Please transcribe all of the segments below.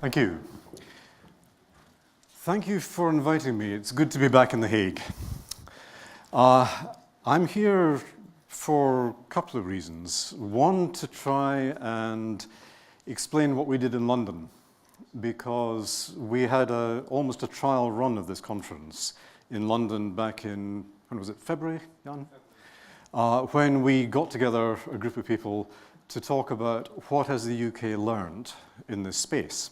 Thank you. Thank you for inviting me. It's good to be back in The Hague. I'm here for a couple of reasons. One, to try and explain what we did in London, because we had almost a trial run of this conference in London back in, when was it, February, Jan? When we got together a group of people to talk about what has the UK learned in this space.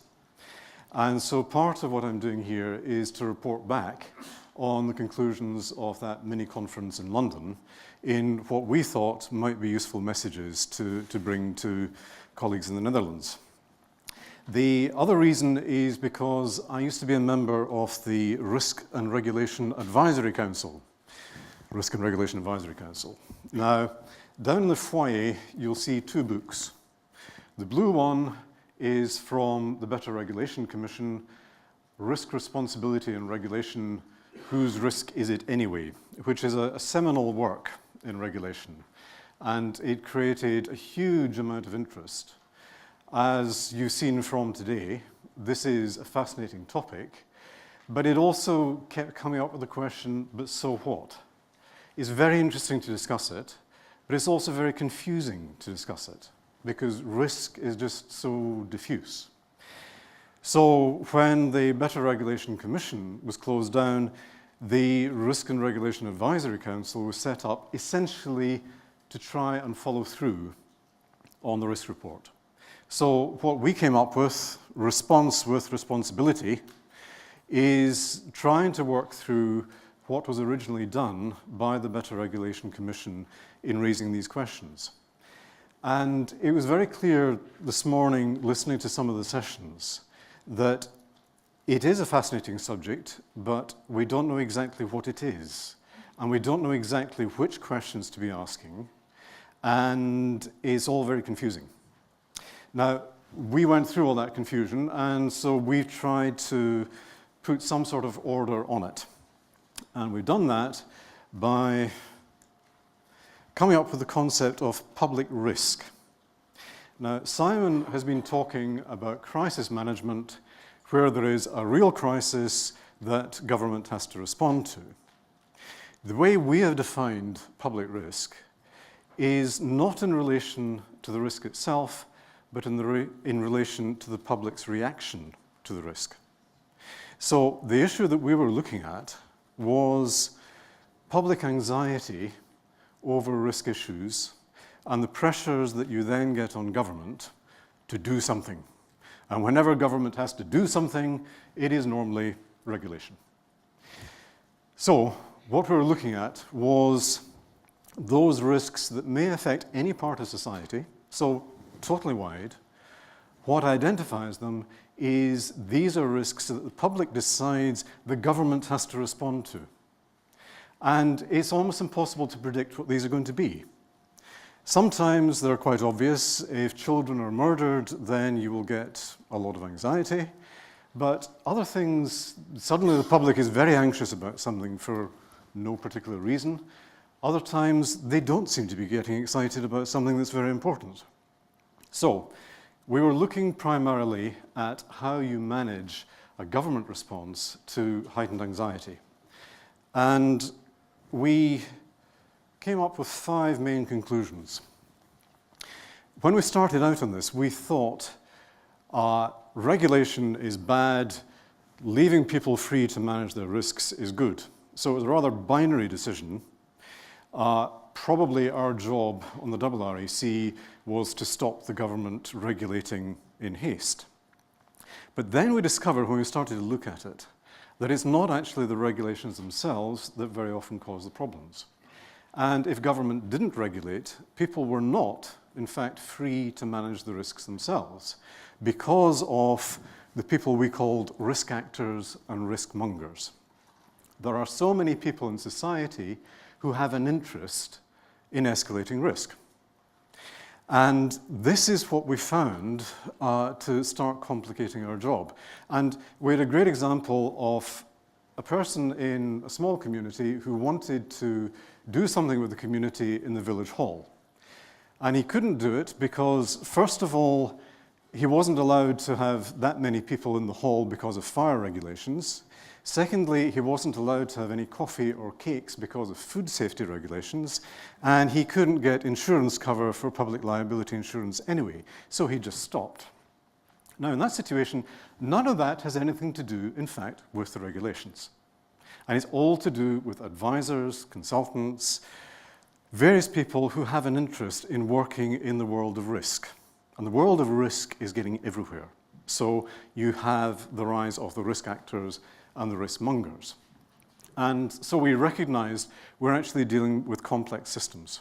And so part of what I'm doing here is to report back on the conclusions of that mini-conference in London in what we thought might be useful messages to bring to colleagues in the Netherlands. The other reason is because I used to be a member of the Risk and Regulation Advisory Council. Risk and Regulation Advisory Council. Now, down in the foyer, you'll see two books. The blue one is from the Better Regulation Commission, Risk, Responsibility and Regulation, Whose Risk Is It Anyway?, which is a seminal work in regulation. And it created a huge amount of interest. As you've seen from today, this is a fascinating topic, but it also kept coming up with the question, but so what? It's very interesting to discuss it, but it's also very confusing to discuss it, because risk is just so diffuse. So when the Better Regulation Commission was closed down, the Risk and Regulation Advisory Council was set up essentially to try and follow through on the risk report. So what we came up with, Response with Responsibility, is trying to work through what was originally done by the Better Regulation Commission in raising these questions. And it was very clear this morning, listening to some of the sessions, that it is a fascinating subject, but we don't know exactly what it is. And we don't know exactly which questions to be asking. And it's all very confusing. Now, we went through all that confusion, and so we've tried to put some sort of order on it. And we've done that by coming up with the concept of public risk. Now, Simon has been talking about crisis management, where there is a real crisis that government has to respond to. The way we have defined public risk is not in relation to the risk itself, but in relation to the public's reaction to the risk. So the issue that we were looking at was public anxiety over risk issues and the pressures that you then get on government to do something. And whenever government has to do something, it is normally regulation. So what we were looking at was those risks that may affect any part of society, so totally wide. What identifies them is these are risks that the public decides the government has to respond to. And it's almost impossible to predict what these are going to be. Sometimes they're quite obvious. If children are murdered, then you will get a lot of anxiety. But other things, suddenly the public is very anxious about something for no particular reason. Other times, they don't seem to be getting excited about something that's very important. So, we were looking primarily at how you manage a government response to heightened anxiety. And we came up with 5 main conclusions. When we started out on this, we thought regulation is bad, leaving people free to manage their risks is good. So it was a rather binary decision. Probably our job on the RREC was to stop the government regulating in haste. But then we discovered, when we started to look at it, that it's not actually the regulations themselves that very often cause the problems. And if government didn't regulate, people were not, in fact, free to manage the risks themselves because of the people we called risk actors and risk mongers. There are so many people in society who have an interest in escalating risk. And this is what we found to start complicating our job. And we had a great example of a person in a small community who wanted to do something with the community in the village hall. And he couldn't do it because, first of all, he wasn't allowed to have that many people in the hall because of fire regulations. Secondly, he wasn't allowed to have any coffee or cakes because of food safety regulations, and he couldn't get insurance cover for public liability insurance anyway, so he just stopped. Now, in that situation, none of that has anything to do, in fact, with the regulations. And it's all to do with advisors, consultants, various people who have an interest in working in the world of risk. And the world of risk is getting everywhere. So you have the rise of the risk actors and the risk mongers. And so we recognized we're actually dealing with complex systems.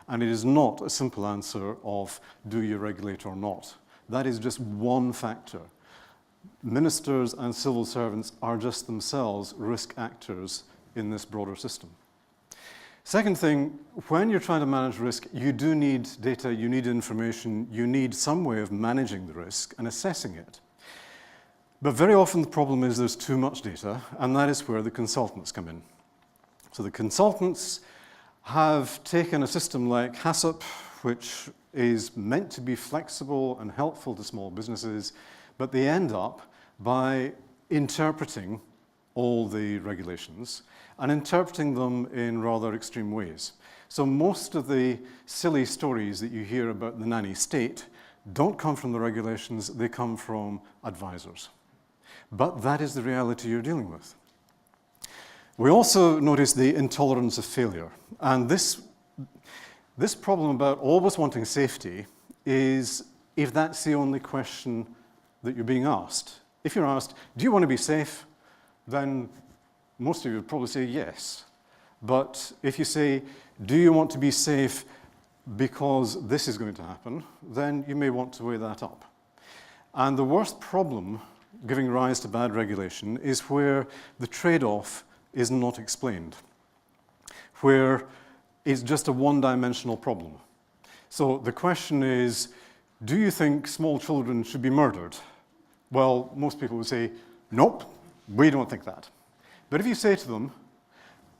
And it is not a simple answer of do you regulate or not. That is just one factor. Ministers and civil servants are just themselves risk actors in this broader system. Second thing, when you're trying to manage risk, you do need data, you need information, you need some way of managing the risk and assessing it. But very often the problem is there's too much data, and that is where the consultants come in. So the consultants have taken a system like HACCP, which is meant to be flexible and helpful to small businesses, but they end up by interpreting all the regulations and interpreting them in rather extreme ways. So most of the silly stories that you hear about the nanny state don't come from the regulations, they come from advisors. But that is the reality you're dealing with. We also notice the intolerance of failure. And this problem about always wanting safety is if that's the only question that you're being asked. If you're asked, do you want to be safe? Then most of you would probably say yes. But if you say, do you want to be safe because this is going to happen, then you may want to weigh that up. And the worst problem giving rise to bad regulation is where the trade-off is not explained, where it's just a one-dimensional problem. So the question is, do you think small children should be murdered? Well, most people would say, nope, we don't think that. But if you say to them,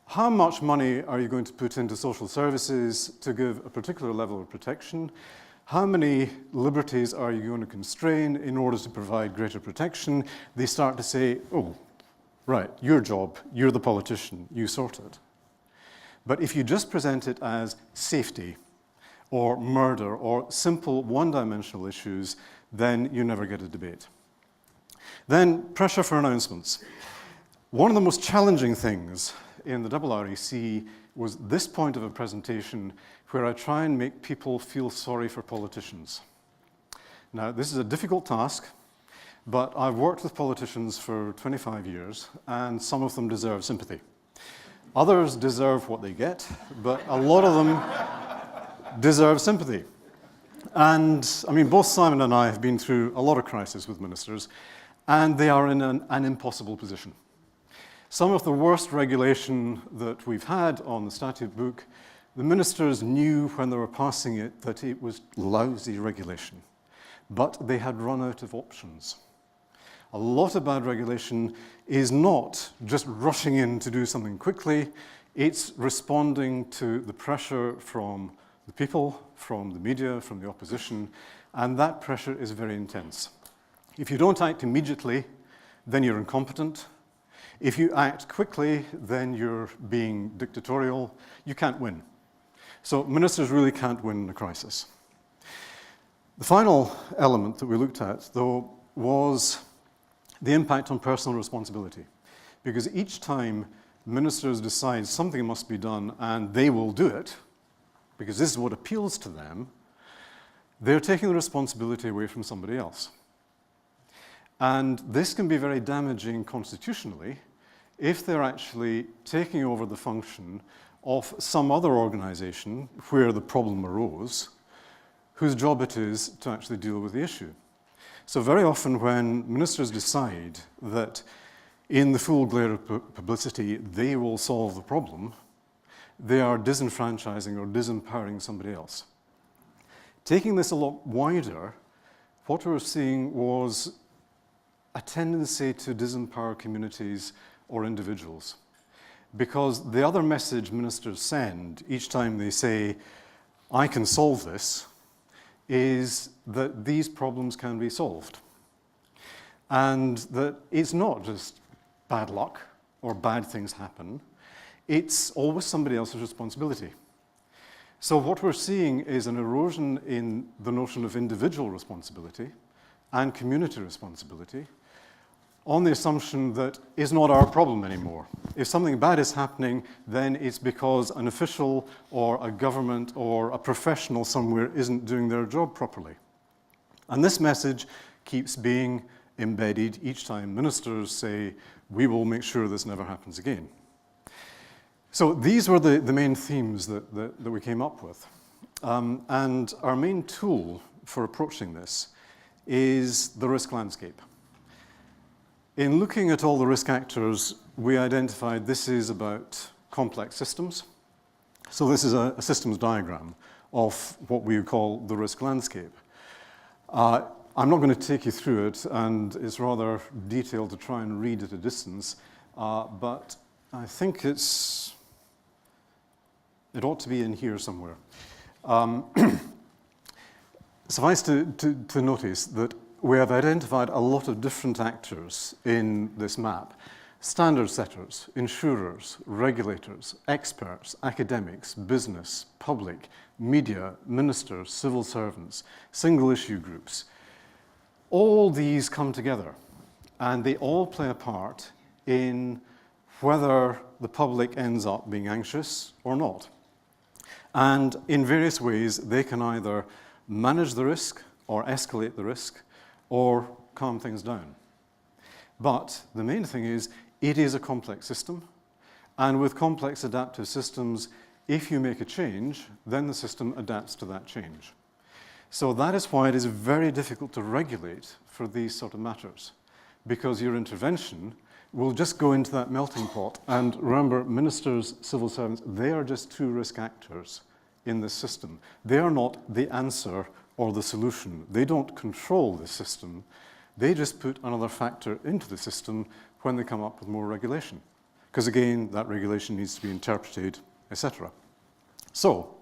how much money are you going to put into social services to give a particular level of protection? How many liberties are you going to constrain in order to provide greater protection? They start to say, oh, right, your job, you're the politician, you sort it. But if you just present it as safety or murder or simple one-dimensional issues, then you never get a debate. Then pressure for announcements. One of the most challenging things in the RREC was this point of a presentation where I try and make people feel sorry for politicians. Now, this is a difficult task, but I've worked with politicians for 25 years, and some of them deserve sympathy. Others deserve what they get, but a lot of them deserve sympathy. And, I mean, both Simon and I have been through a lot of crises with ministers, and they are in an impossible position. Some of the worst regulation that we've had on the statute book, the ministers knew when they were passing it that it was lousy regulation, but they had run out of options. A lot of bad regulation is not just rushing in to do something quickly, it's responding to the pressure from the people, from the media, from the opposition, and that pressure is very intense. If you don't act immediately, then you're incompetent. If you act quickly, then you're being dictatorial. You can't win. So ministers really can't win in a crisis. The final element that we looked at, though, was the impact on personal responsibility. Because each time ministers decide something must be done and they will do it, because this is what appeals to them, they're taking the responsibility away from somebody else. And this can be very damaging constitutionally if they're actually taking over the function of some other organization where the problem arose, whose job it is to actually deal with the issue. So very often when ministers decide that in the full glare of publicity they will solve the problem, they are disenfranchising or disempowering somebody else. Taking this a lot wider, what we were seeing was a tendency to disempower communities or individuals. Because the other message ministers send each time they say, I can solve this, is that these problems can be solved. And that it's not just bad luck or bad things happen, it's always somebody else's responsibility. So what we're seeing is an erosion in the notion of individual responsibility and community responsibility on the assumption that it's not our problem anymore. If something bad is happening, then it's because an official or a government or a professional somewhere isn't doing their job properly. And this message keeps being embedded each time ministers say, we will make sure this never happens again. So these were the main themes that we came up with. And our main tool for approaching this is the risk landscape. In looking at all the risk actors, we identified this is about complex systems. So this is a systems diagram of what we call the risk landscape. I'm not going to take you through it, and it's rather detailed to try and read at a distance, but I think it ought to be in here somewhere. Suffice to notice that we have identified a lot of different actors in this map. Standard setters, insurers, regulators, experts, academics, business, public, media, ministers, civil servants, single issue groups. All these come together, and they all play a part in whether the public ends up being anxious or not. And in various ways, they can either manage the risk or escalate the risk or calm things down. But the main thing is, it is a complex system, and with complex adaptive systems, if you make a change, then the system adapts to that change. So that is why it is very difficult to regulate for these sort of matters, because your intervention will just go into that melting pot. And remember, ministers, civil servants, they are just two risk actors in this system. They are not the answer or the solution. They don't control the system. They just put another factor into the system when they come up with more regulation. Because again, that regulation needs to be interpreted, etc. So,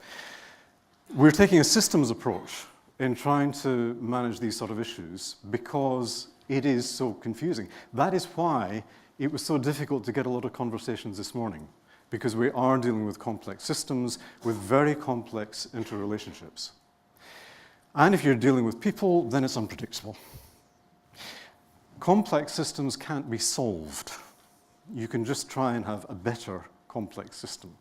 we're taking a systems approach in trying to manage these sort of issues because it is so confusing. That is why it was so difficult to get a lot of conversations this morning, because we are dealing with complex systems with very complex interrelationships. And if you're dealing with people, then it's unpredictable. Complex systems can't be solved. You can just try and have a better complex system.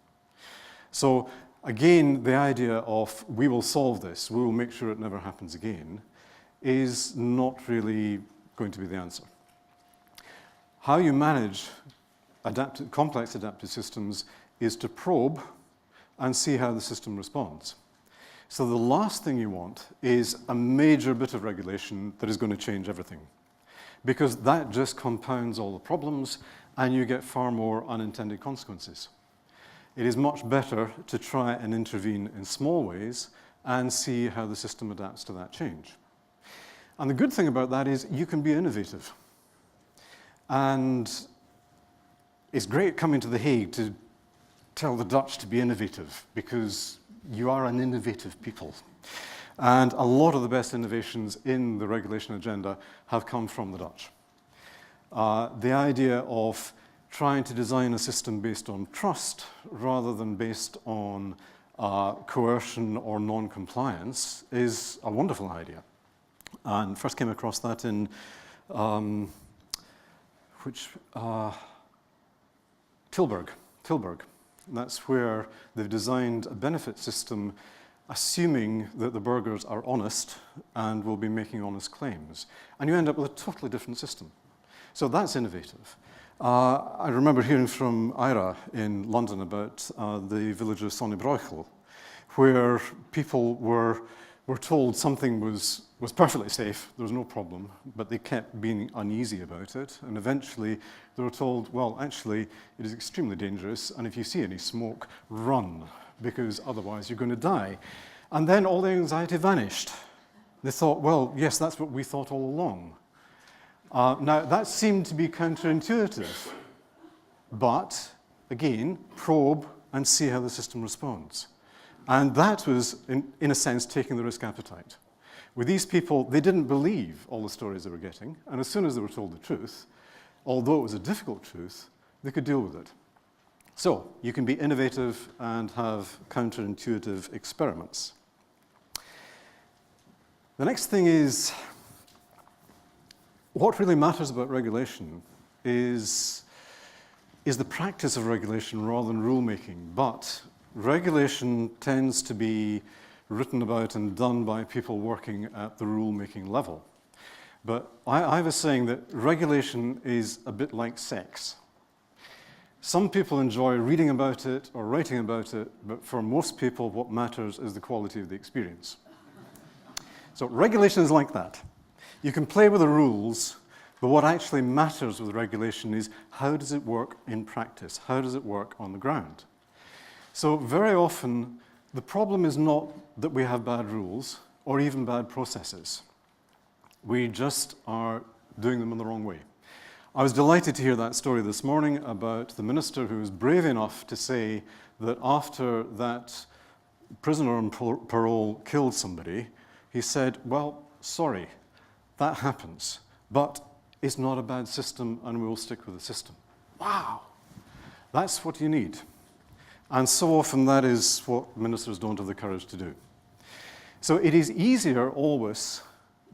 So again, the idea of we will solve this, we will make sure it never happens again, is not really going to be the answer. How you manage complex adaptive systems is to probe and see how the system responds. So the last thing you want is a major bit of regulation that is going to change everything, because that just compounds all the problems and you get far more unintended consequences. It is much better to try and intervene in small ways and see how the system adapts to that change. And the good thing about that is you can be innovative. And it's great coming to The Hague to tell the Dutch to be innovative, because you are an innovative people. And a lot of the best innovations in the regulation agenda have come from the Dutch. The idea of trying to design a system based on trust rather than based on coercion or non-compliance is a wonderful idea. And first came across that in Tilburg. That's where they've designed a benefit system assuming that the burghers are honest and will be making honest claims. And you end up with a totally different system. So that's innovative. I remember hearing from Ira in London about the village of Sonnebroechel, where people were told something was perfectly safe, there was no problem, but they kept being uneasy about it, and eventually they were told, well, actually, it is extremely dangerous, and if you see any smoke, run, because otherwise you're going to die. And then all the anxiety vanished. They thought, well, yes, that's what we thought all along. Now, that seemed to be counterintuitive, but again, probe and see how the system responds. And that was, in a sense, taking the risk appetite. With these people, they didn't believe all the stories they were getting, and as soon as they were told the truth, although it was a difficult truth, they could deal with it. So, you can be innovative and have counterintuitive experiments. The next thing is, what really matters about regulation is the practice of regulation rather than rulemaking. But regulation tends to be written about and done by people working at the rulemaking level. But I was saying that regulation is a bit like sex. Some people enjoy reading about it or writing about it, but for most people, what matters is the quality of the experience. So regulation is like that. You can play with the rules, but what actually matters with regulation is how does it work in practice? How does it work on the ground? So very often, the problem is not that we have bad rules or even bad processes. We just are doing them in the wrong way. I was delighted to hear that story this morning about the minister who was brave enough to say that after that prisoner on parole killed somebody, he said, well, sorry, that happens, but it's not a bad system and we'll stick with the system. Wow, that's what you need. And so often that is what ministers don't have the courage to do. So it is easier always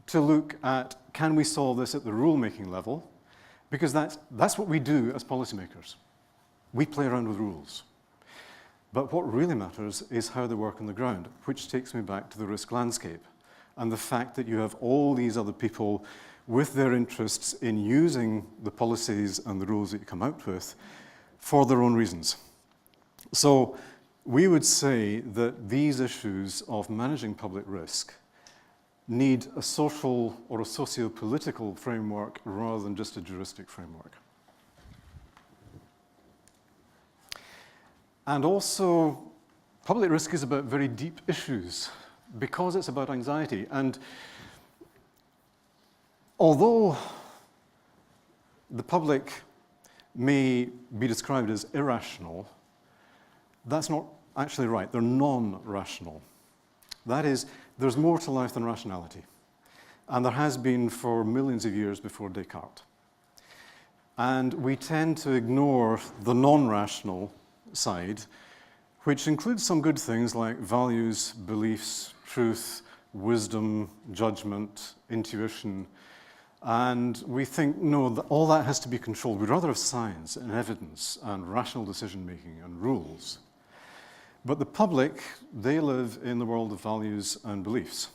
to look at, can we solve this at the rulemaking level? Because that's what we do as policymakers. We play around with rules. But what really matters is how they work on the ground, which takes me back to the risk landscape and the fact that you have all these other people with their interests in using the policies and the rules that you come out with for their own reasons. So we would say that these issues of managing public risk need a social or a socio-political framework rather than just a juristic framework. And also, public risk is about very deep issues because it's about anxiety. And although the public may be described as irrational, that's not actually right. They're non-rational. That is, there's more to life than rationality. And there has been for millions of years before Descartes. And we tend to ignore the non-rational side, which includes some good things like values, beliefs, truth, wisdom, judgment, intuition. And we think, no, all that has to be controlled. We'd rather have science and evidence and rational decision-making and rules. But the public, they live in the world of values and beliefs.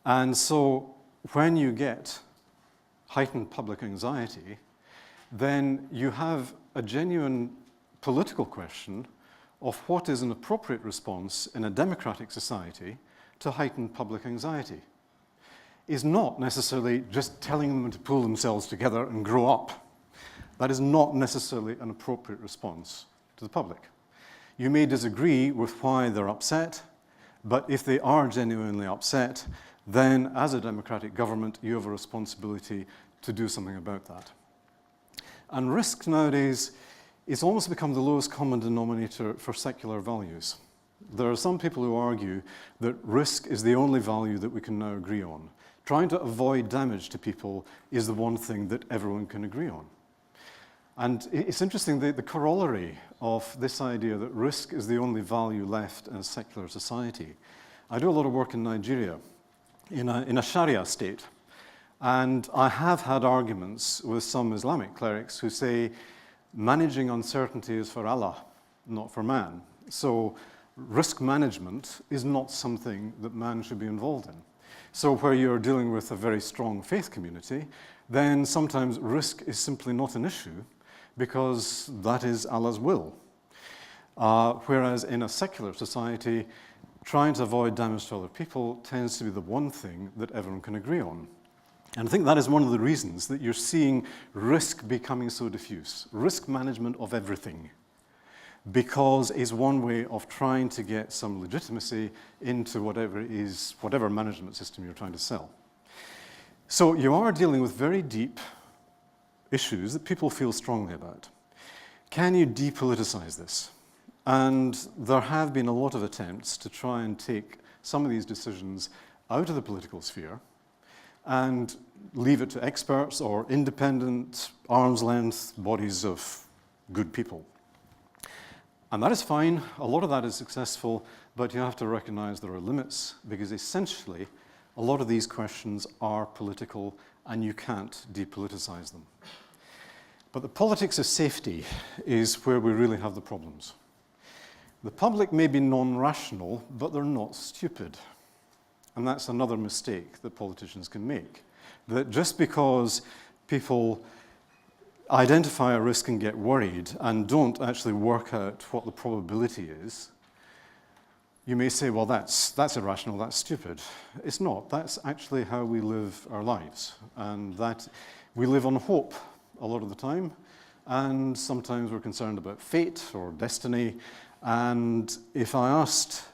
And so when you get heightened public anxiety, then you have a genuine political question of what is an appropriate response in a democratic society to heightened public anxiety. Is not necessarily just telling them to pull themselves together and grow up. That is not necessarily an appropriate response to the public. You may disagree with why they're upset, but if they are genuinely upset, then as a democratic government, you have a responsibility to do something about that. And risk nowadays is almost become the lowest common denominator for secular values. There are some people who argue that risk is the only value that we can now agree on. Trying to avoid damage to people is the one thing that everyone can agree on. And it's interesting, the corollary of this idea that risk is the only value left in a secular society. I do a lot of work in Nigeria, in a Sharia state. And I have had arguments with some Islamic clerics who say, managing uncertainty is for Allah, not for man. So risk management is not something that man should be involved in. So where you're dealing with a very strong faith community, then sometimes risk is simply not an issue because that is Allah's will. Whereas in a secular society, trying to avoid damage to other people tends to be the one thing that everyone can agree on. And I think that is one of the reasons that you're seeing risk becoming so diffuse. Risk management of everything. Because it's one way of trying to get some legitimacy into whatever management system you're trying to sell. So you are dealing with very deep issues that people feel strongly about. Can you depoliticize this? And there have been a lot of attempts to try and take some of these decisions out of the political sphere and leave it to experts or independent, arm's-length bodies of good people. And that is fine. A lot of that is successful, but you have to recognize there are limits, because essentially a lot of these questions are political and you can't depoliticize them. But the politics of safety is where we really have the problems. The public may be non-rational, but they're not stupid. And that's another mistake that politicians can make. That just because people identify a risk and get worried and don't actually work out what the probability is, you may say, well, that's irrational, that's stupid. It's not. That's actually how we live our lives. And that we live on hope a lot of the time, and sometimes we're concerned about fate or destiny. And if I asked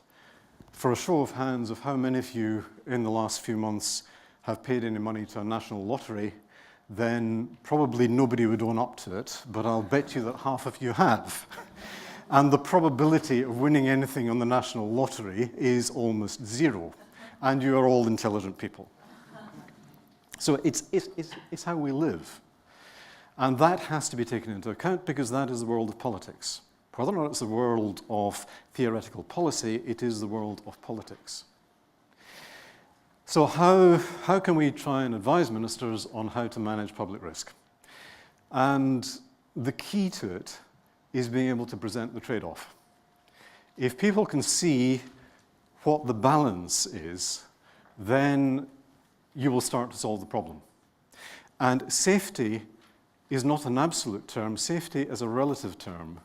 for a show of hands of how many of you in the last few months have paid any money to a national lottery, then probably nobody would own up to it, but I'll bet you that half of you have. And the probability of winning anything on the national lottery is almost zero. And you are all intelligent people. So it's how we live. And that has to be taken into account, because that is the world of politics. Whether or not it's the world of theoretical policy, it is the world of politics. So how can we try and advise ministers on how to manage public risk? And the key to it is being able to present the trade-off. If people can see what the balance is, then you will start to solve the problem. And safety is not an absolute term. Safety is a relative term,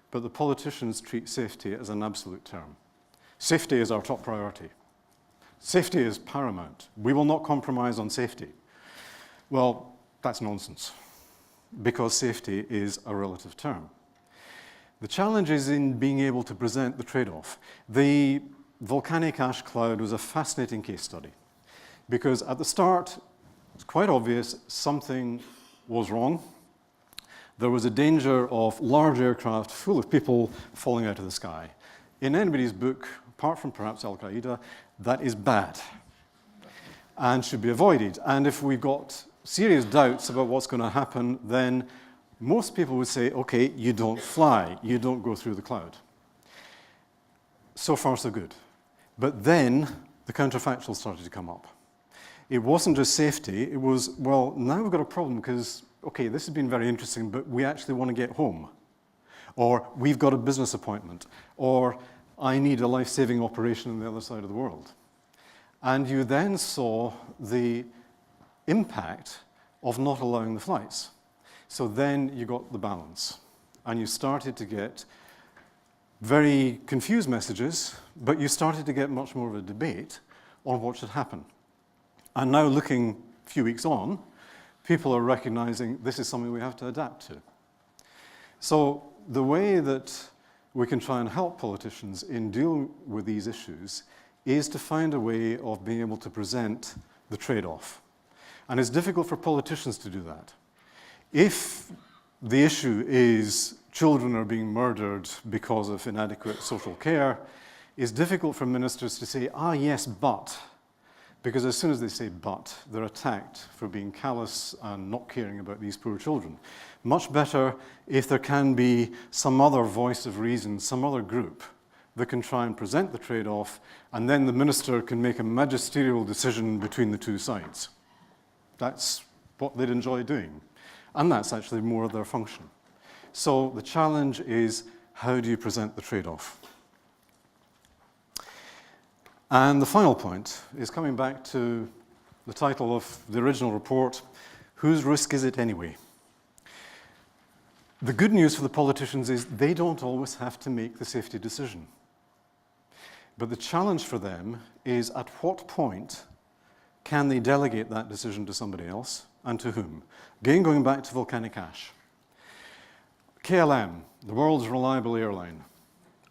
but the politicians treat safety as an absolute term. Safety is our top priority. Safety is paramount. We will not compromise on safety. Well, that's nonsense, because safety is a relative term. The challenge is in being able to present the trade-off. The volcanic ash cloud was a fascinating case study, because at the start, it's quite obvious something was wrong. There was a danger of large aircraft full of people falling out of the sky. In anybody's book, apart from perhaps Al-Qaeda, that is bad and should be avoided. And if we've got serious doubts about what's going to happen, then most people would say, okay, you don't fly, you don't go through the cloud. So far, so good. But then the counterfactual started to come up. It wasn't just safety, it was, well, now we've got a problem because, okay, this has been very interesting, but we actually want to get home. Or we've got a business appointment. Or I need a life-saving operation on the other side of the world. And you then saw the impact of not allowing the flights. So then you got the balance. And you started to get very confused messages, but you started to get much more of a debate on what should happen. And now, looking a few weeks on, people are recognizing this is something we have to adapt to. So the way that we can try and help politicians in dealing with these issues is to find a way of being able to present the trade-off. And it's difficult for politicians to do that. If the issue is children are being murdered because of inadequate social care, it's difficult for ministers to say, ah, yes, but. Because as soon as they say but, they're attacked for being callous and not caring about these poor children. Much better if there can be some other voice of reason, some other group that can try and present the trade-off, and then the minister can make a magisterial decision between the two sides. That's what they'd enjoy doing. And that's actually more of their function. So the challenge is, how do you present the trade-off? And the final point is coming back to the title of the original report, whose risk is it anyway? The good news for the politicians is they don't always have to make the safety decision. But the challenge for them is, at what point can they delegate that decision to somebody else, and to whom? Again, going back to volcanic ash. KLM, the world's reliable airline.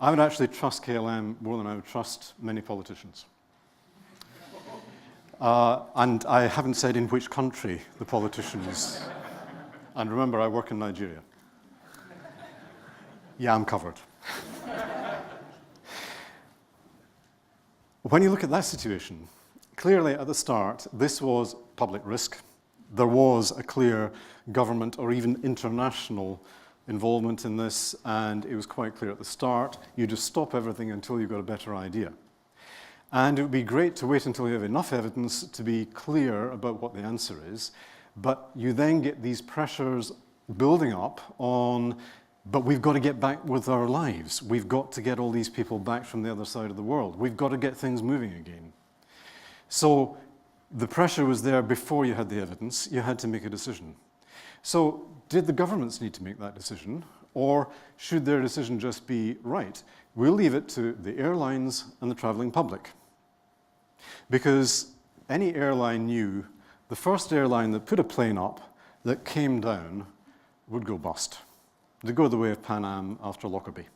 I would actually trust KLM more than I would trust many politicians. And I haven't said in which country the politicians. And remember, I work in Nigeria. Yeah, I'm covered. When you look at that situation, clearly at the start, this was public risk. There was a clear government or even international involvement in this, and it was quite clear at the start, you just stop everything until you've got a better idea. And it would be great to wait until you have enough evidence to be clear about what the answer is, but you then get these pressures building up on, but we've got to get back with our lives. We've got to get all these people back from the other side of the world. We've got to get things moving again. So the pressure was there before you had the evidence. You had to make a decision. So did the governments need to make that decision, or should their decision just be, right, we'll leave it to the airlines and the traveling public? Because any airline knew the first airline that put a plane up that came down would go bust. They'd go the way of Pan Am after Lockerbie.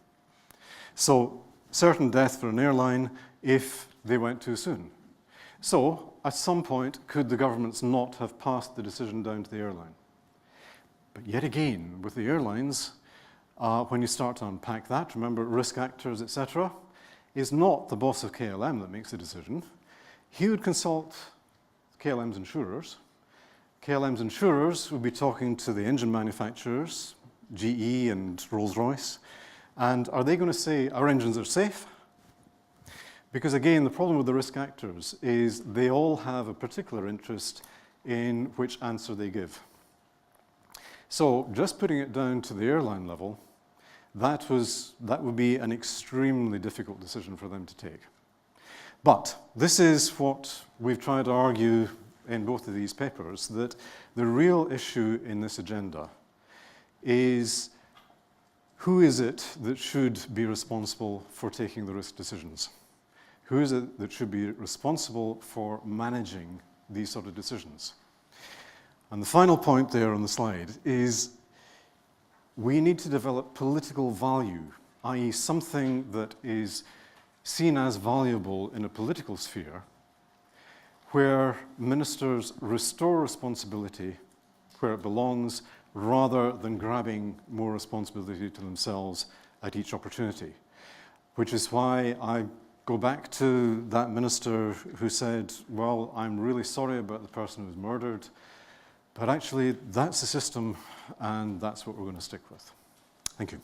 So certain death for an airline if they went too soon. So at some point, could the governments not have passed the decision down to the airline? But yet again, with the airlines, when you start to unpack that, remember risk actors, etc., is not the boss of KLM that makes the decision. He would consult KLM's insurers. KLM's insurers would be talking to the engine manufacturers, GE and Rolls-Royce, and are they going to say our engines are safe? Because again, the problem with the risk actors is they all have a particular interest in which answer they give. So just putting it down to the airline level, that would be an extremely difficult decision for them to take. But this is what we've tried to argue in both of these papers, that the real issue in this agenda is who is it that should be responsible for taking the risk decisions? Who is it that should be responsible for managing these sort of decisions? And the final point there on the slide is we need to develop political value, i.e. something that is seen as valuable in a political sphere, where ministers restore responsibility where it belongs rather than grabbing more responsibility to themselves at each opportunity. Which is why I go back to that minister who said, well, I'm really sorry about the person who was murdered, but actually that's the system and that's what we're going to stick with. Thank you.